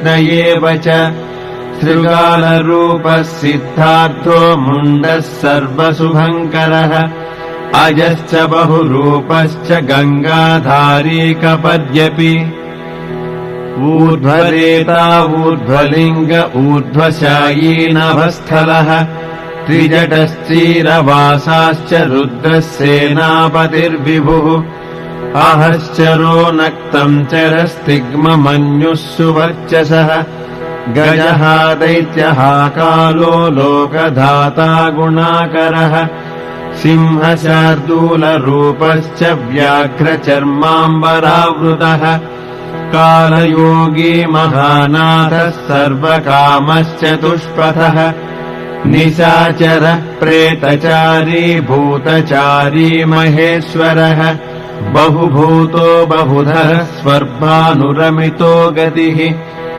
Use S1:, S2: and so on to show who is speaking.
S1: कृष्ण एव च शृगालरूपः सिद्धार्थो मुण्डः सर्वशुभङ्करः अजश्च बहुरूपश्च गङ्गाधारी कपर्यपि ऊर्ध्वरेता ऊर्ध्वलिङ्ग ऊर्ध्वशायी नभस्थलः त्रिजटश्चीरवासाश्च रुद्रः सेनापतिर्विभुः अहश्चरो नक्तम् चरस्तिग्ममन्युः सुवर्चसः गजः दैत्यः कालो लोकधाता गुणाकरः सिंहशार्दूलरूपश्च व्याघ्रचर्माम्बरावृतः कालयोगी महानाथः सर्वकामश्चतुष्पथः निशाचरः प्रेतचारी भूतचारी महेश्वरः बहुभूतो बहुधः स्वर्भानुरमितो गतिः